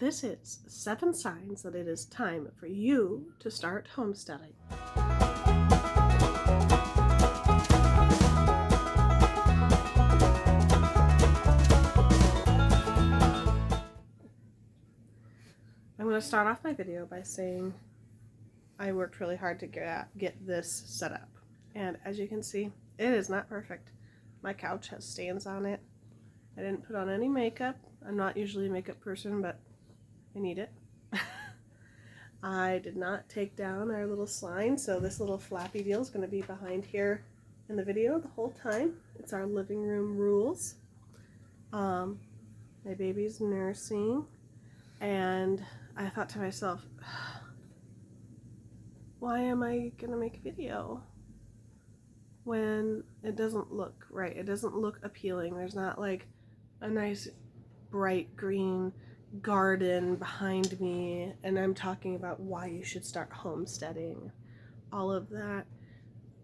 this is 7 signs that it is time for you to start homesteading. I'm going to start off my video by saying I worked really hard to get this set up. And as you can see, it is not perfect. My couch has stains on it. I didn't put on any makeup. I'm not usually a makeup person, but I need it. I did not take down our little sign, so this little flappy deal is going to be behind here in the video the whole time. It's our living room rules. My baby's nursing, and I thought to myself, why am I going to make a video when it doesn't look right? It doesn't look appealing. There's not like a nice bright green garden behind me, and I'm talking about why you should start homesteading, all of that,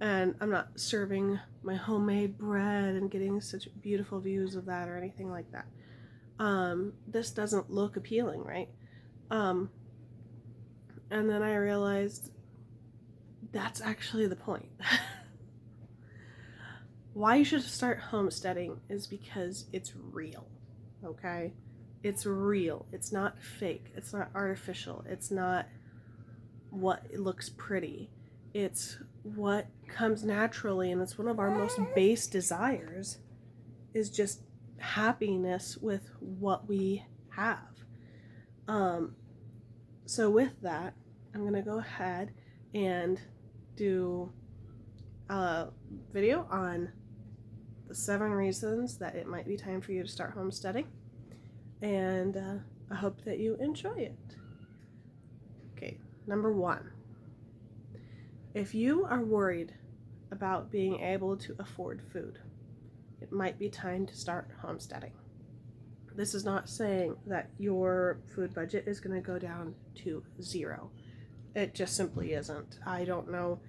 and I'm not serving my homemade bread and getting such beautiful views of that or anything like that. This doesn't look appealing, right? And then I realized that's actually the point. Why you should start homesteading is because it's real, okay? It's real. It's not fake. It's not artificial. It's not what looks pretty. It's what comes naturally, and it's one of our most base desires, is just happiness with what we have. So with that, I'm going to go ahead and do a video on the 7 reasons that it might be time for you to start homesteading, and I hope that you enjoy it. Okay, number 1. If you are worried about being able to afford food, it might be time to start homesteading. This is not saying that your food budget is going to go down to 0. It just simply isn't. I don't know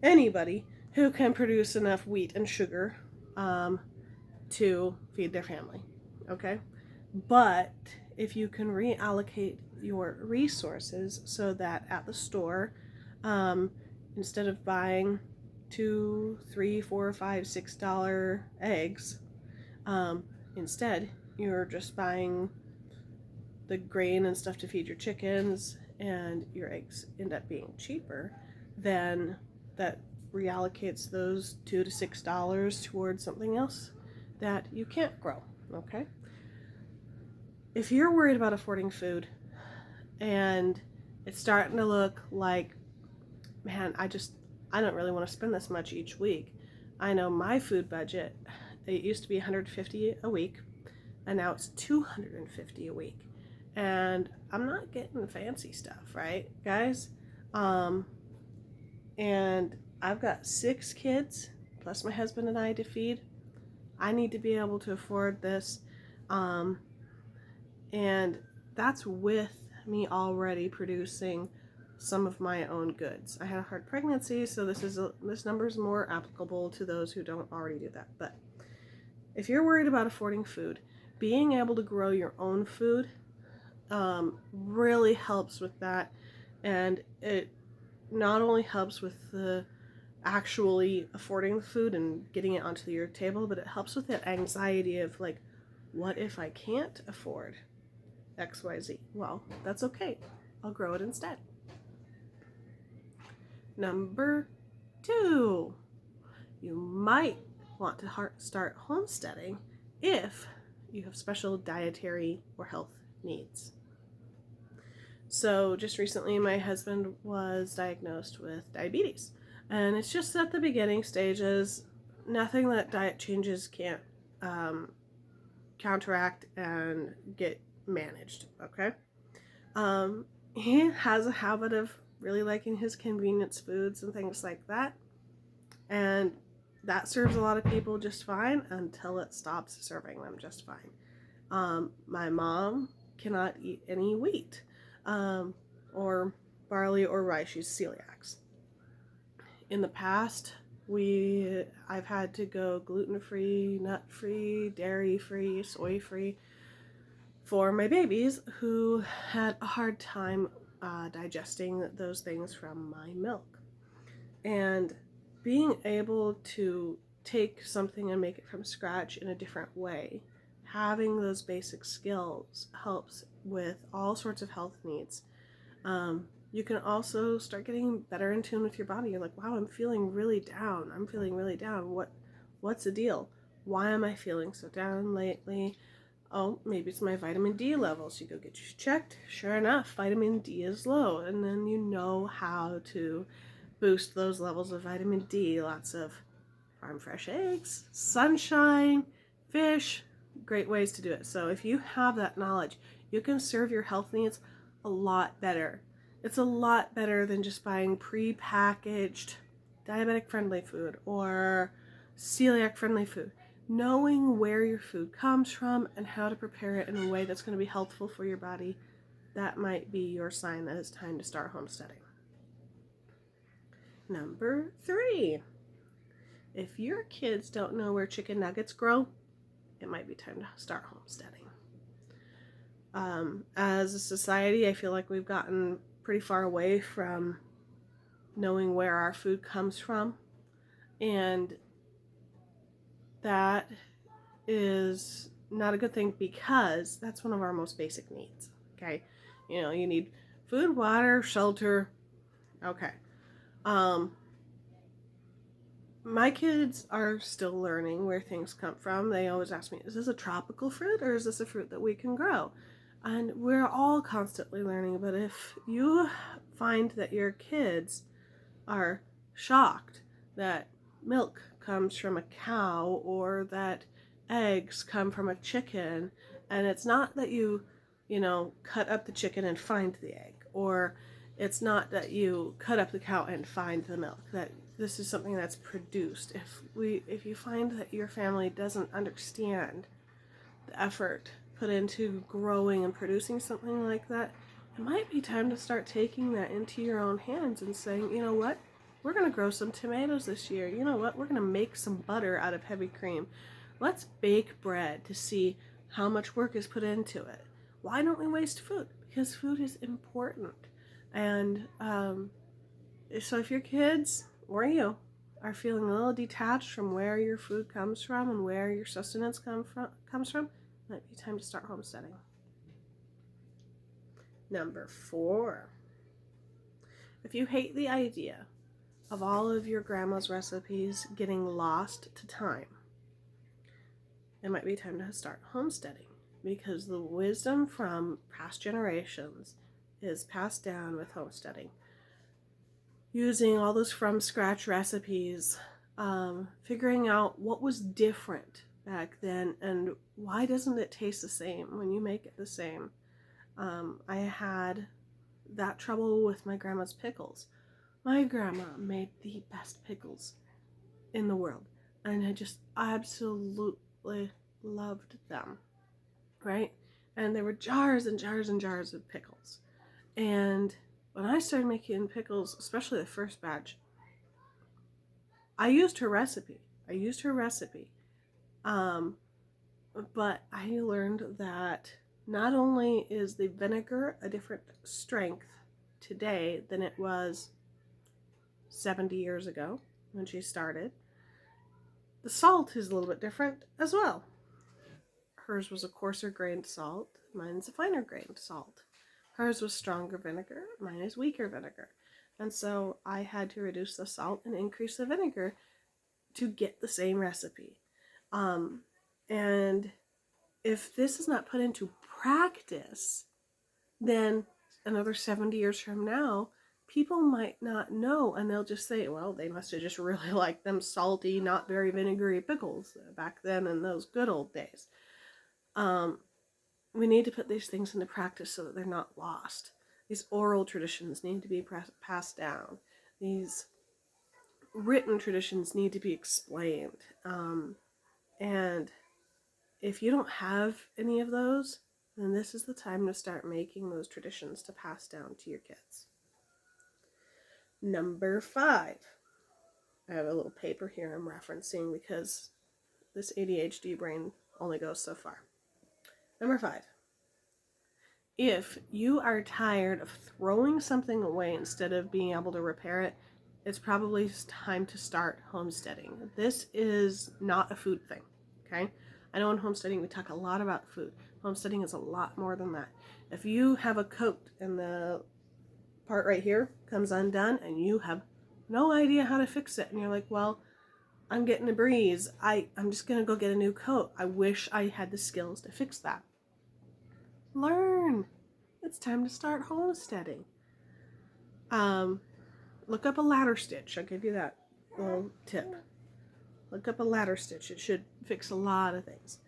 anybody who can produce enough wheat and sugar to feed their family, okay? But if you can reallocate your resources so that at the store, instead of buying $2, $3, $4, $5, $6 eggs, instead you're just buying the grain and stuff to feed your chickens, and your eggs end up being cheaper, then that reallocates those $2 to $6 towards something else that you can't grow, okay? If you're worried about affording food and it's starting to look like, man, I don't really want to spend this much each week. I know my food budget, it used to be $150 a week, and now it's $250 a week. And I'm not getting fancy stuff, right, guys? And I've got 6 kids, plus my husband and I to feed. I need to be able to afford this. And that's with me already producing some of my own goods. I had a hard pregnancy, so this number is more applicable to those who don't already do that. But if you're worried about affording food, being able to grow your own food really helps with that. And it not only helps with the actually affording the food and getting it onto your table, but it helps with that anxiety of like, what if I can't afford XYZ? Well, that's okay. I'll grow it instead. Number 2, you might want to start homesteading if you have special dietary or health needs. So just recently my husband was diagnosed with diabetes, and it's just at the beginning stages. Nothing that diet changes can't counteract and get managed, okay? He has a habit of really liking his convenience foods and things like that, and that serves a lot of people just fine until it stops serving them just fine. My mom cannot eat any wheat or barley or rice. She's celiac. In the past, I've had to go gluten-free, nut-free, dairy-free, soy-free for my babies who had a hard time digesting those things from my milk. And being able to take something and make it from scratch in a different way, having those basic skills helps with all sorts of health needs. You can also start getting better in tune with your body. You're like, wow, I'm feeling really down. I'm feeling really down. What's the deal? Why am I feeling so down lately? Oh, maybe it's my vitamin D levels. You go get you checked. Sure enough, vitamin D is low. And then you know how to boost those levels of vitamin D. Lots of farm fresh eggs, sunshine, fish, great ways to do it. So if you have that knowledge, you can serve your health needs a lot better. It's a lot better than just buying pre-packaged diabetic friendly food or celiac friendly food. Knowing where your food comes from and how to prepare it in a way that's going to be helpful for your body, that might be your sign that it's time to start homesteading. Number 3. If your kids don't know where chicken nuggets grow, it might be time to start homesteading. As a society, I feel like we've gotten pretty far away from knowing where our food comes from, and that is not a good thing because that's one of our most basic needs. Okay, you need food, water, shelter. Okay. My kids are still learning where things come from. They always ask me, is this a tropical fruit or is this a fruit that we can grow? And we're all constantly learning, but if you find that your kids are shocked that milk comes from a cow or that eggs come from a chicken, and it's not that you cut up the chicken and find the egg, or it's not that you cut up the cow and find the milk, that this is something that's produced. If you find that your family doesn't understand the effort put into growing and producing something like that, it might be time to start taking that into your own hands and saying, you know what, we're going to grow some tomatoes this year. You know what, we're going to make some butter out of heavy cream. Let's bake bread to see how much work is put into it. Why don't we waste food? Because food is important. And so if your kids or you are feeling a little detached from where your food comes from and where your sustenance comes from, it might be time to start homesteading. Number 4. If you hate the idea of all of your grandma's recipes getting lost to time, it might be time to start homesteading, because the wisdom from past generations is passed down with homesteading. Using all those from scratch recipes, figuring out what was different back then and why doesn't it taste the same when you make it the same. I had that trouble with my grandma's pickles. My grandma made the best pickles in the world, and I just absolutely loved them, right? And there were jars and jars and jars of pickles. And when I started making pickles, especially the first batch, I used her recipe. But I learned that not only is the vinegar a different strength today than it was 70 years ago when she started, the salt is a little bit different as well. Hers was a coarser grained salt, mine's a finer grained salt. Hers was stronger vinegar, mine is weaker vinegar. And so I had to reduce the salt and increase the vinegar to get the same recipe. And if this is not put into practice, then another 70 years from now, people might not know, and they'll just say, well, they must have just really liked them salty, not very vinegary pickles back then in those good old days. We need to put these things into practice so that they're not lost. These oral traditions need to be passed down. These written traditions need to be explained. And if you don't have any of those, then this is the time to start making those traditions to pass down to your kids. Number 5. I have a little paper here I'm referencing because this ADHD brain only goes so far. Number 5. If you are tired of throwing something away instead of being able to repair it, it's probably time to start homesteading. This is not a food thing, okay? I know in homesteading we talk a lot about food. Homesteading is a lot more than that. If you have a coat and the part right here comes undone and you have no idea how to fix it, and you're like, well, I'm getting a breeze. I'm just going to go get a new coat. I wish I had the skills to fix that. Learn. It's time to start homesteading. Look up a ladder stitch. I'll give you that little tip. Look up a ladder stitch. It should fix a lot of things.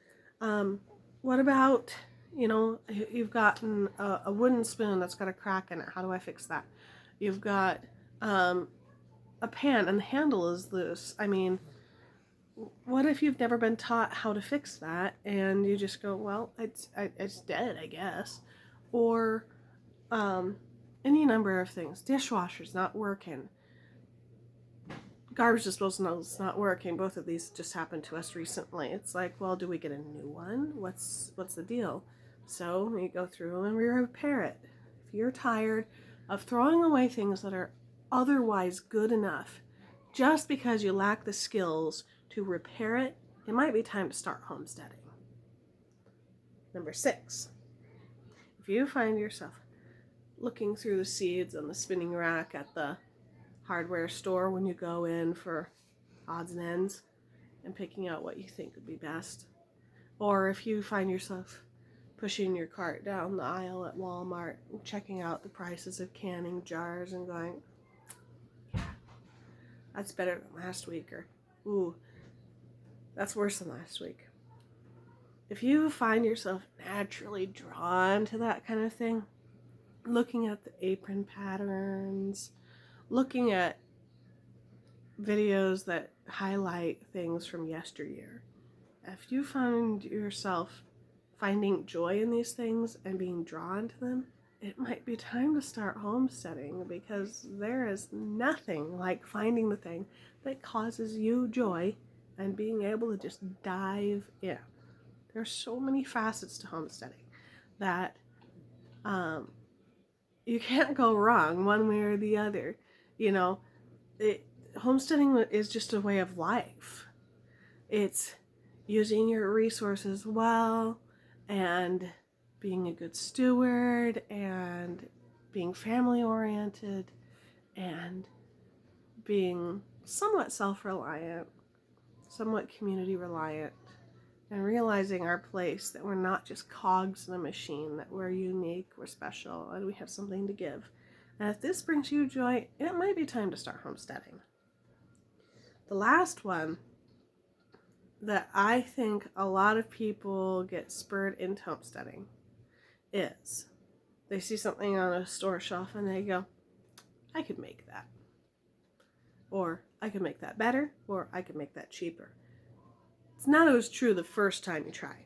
What about, you've gotten a wooden spoon that's got a crack in it. How do I fix that? You've got a pan and the handle is loose. I mean, what if you've never been taught how to fix that and you just go, well, it's dead, I guess. Or any number of things. Dishwasher's not working. Garbage disposal's not working. Both of these just happened to us recently. It's like, well, do we get a new one? What's the deal? So we go through and we repair it. If you're tired of throwing away things that are otherwise good enough, just because you lack the skills to repair it, it might be time to start homesteading. Number 6, if you find yourself looking through the seeds on the spinning rack at the hardware store when you go in for odds and ends and picking out what you think would be best, or if you find yourself pushing your cart down the aisle at Walmart and checking out the prices of canning jars and going, yeah, that's better than last week, or ooh, that's worse than last week. If you find yourself naturally drawn to that kind of thing, looking at the apron patterns, looking at videos that highlight things from yesteryear, if you find yourself finding joy in these things and being drawn to them, it might be time to start homesteading, because there is nothing like finding the thing that causes you joy and being able to just dive in. There's so many facets to homesteading that you can't go wrong one way or the other. Homesteading is just a way of life. It's using your resources well and being a good steward and being family oriented and being somewhat self-reliant, somewhat community reliant, and realizing our place, that we're not just cogs in a machine, that we're unique, we're special, and we have something to give. And if this brings you joy, it might be time to start homesteading. The last one that I think a lot of people get spurred into homesteading is they see something on a store shelf and they go, I could make that. Or I could make that better, or I could make that cheaper. It's not always true the first time you try,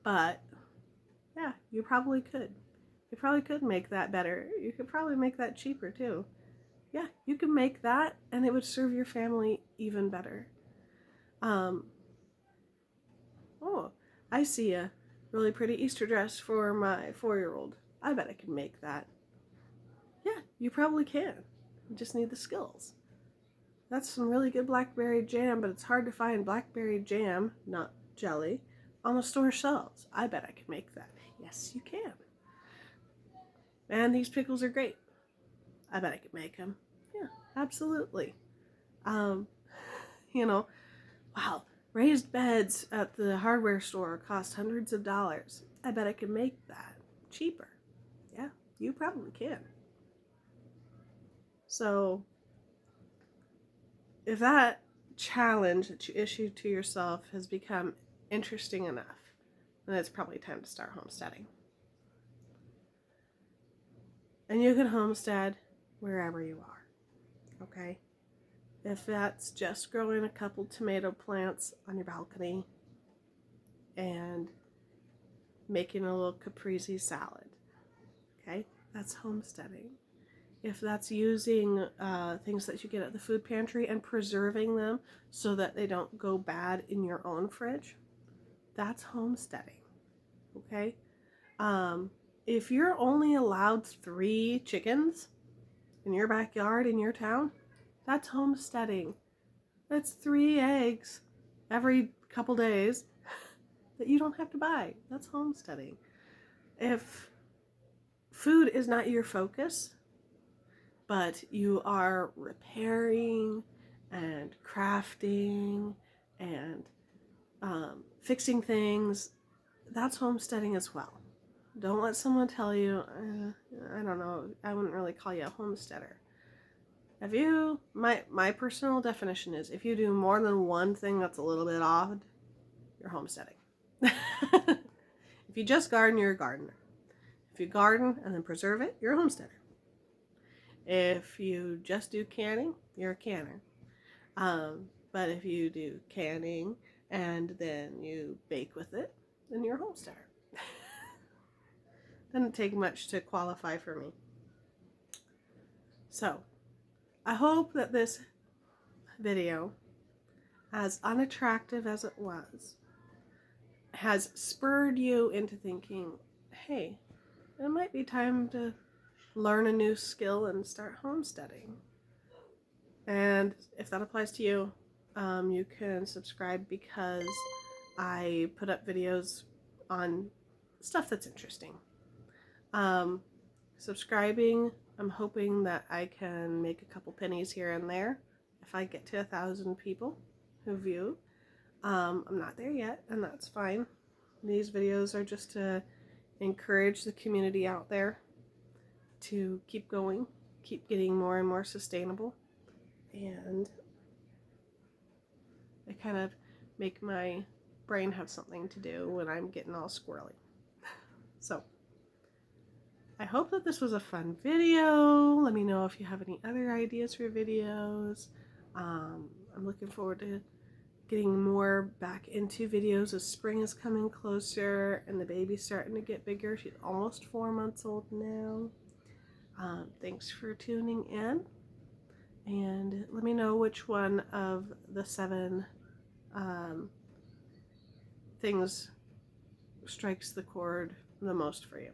but yeah, you probably could. You probably could make that better. You could probably make that cheaper too. Yeah, you could make that and it would serve your family even better. Oh, I see a really pretty Easter dress for my 4-year-old. I bet I could make that. Yeah, you probably can. You just need the skills. That's some really good blackberry jam, but it's hard to find blackberry jam, not jelly, on the store shelves. I bet I could make that. Yes, you can. And these pickles are great. I bet I could make them. Yeah, absolutely. Wow, raised beds at the hardware store cost hundreds of dollars. I bet I could make that cheaper. Yeah, you probably can. So, if that challenge that you issue to yourself has become interesting enough, then it's probably time to start homesteading. And you can homestead wherever you are, okay? If that's just growing a couple tomato plants on your balcony and making a little caprese salad, okay? That's homesteading. If that's using things that you get at the food pantry and preserving them so that they don't go bad in your own fridge, that's homesteading, okay? if you're only allowed 3 chickens in your backyard in your town, that's homesteading. That's 3 eggs every couple days that you don't have to buy. That's homesteading. If food is not your focus, but you are repairing and crafting and fixing things, that's homesteading as well. Don't let someone tell you, I don't know, I wouldn't really call you a homesteader. If you, my personal definition is, if you do more than one thing that's a little bit odd, you're homesteading. If you just garden, you're a gardener. If you garden and then preserve it, you're a homesteader. If you just do canning, you're a canner. But if you do canning and then you bake with it, then you're a homesteader. Doesn't take much to qualify for me. So, I hope that this video, as unattractive as it was, has spurred you into thinking, hey, it might be time to learn a new skill and start homesteading. And if that applies to you, you can subscribe, because I put up videos on stuff that's interesting. Subscribing, I'm hoping that I can make a couple pennies here and there if I get to 1,000 people who view. I'm not there yet, and that's fine. These videos are just to encourage the community out there to keep going, keep getting more and more sustainable, and they kind of make my brain have something to do when I'm getting all squirrely. So, I hope that this was a fun video. Let me know if you have any other ideas for videos. I'm looking forward to getting more back into videos as spring is coming closer and the baby's starting to get bigger. She's almost 4 months old now. Thanks for tuning in, and let me know which one of the 7 things strikes the chord the most for you.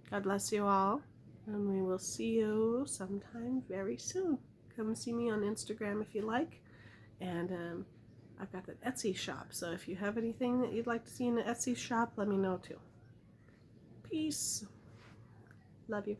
God bless you all, and we will see you sometime very soon. Come see me on Instagram if you like, and I've got an Etsy shop, so if you have anything that you'd like to see in the Etsy shop, let me know too. Peace. Love you.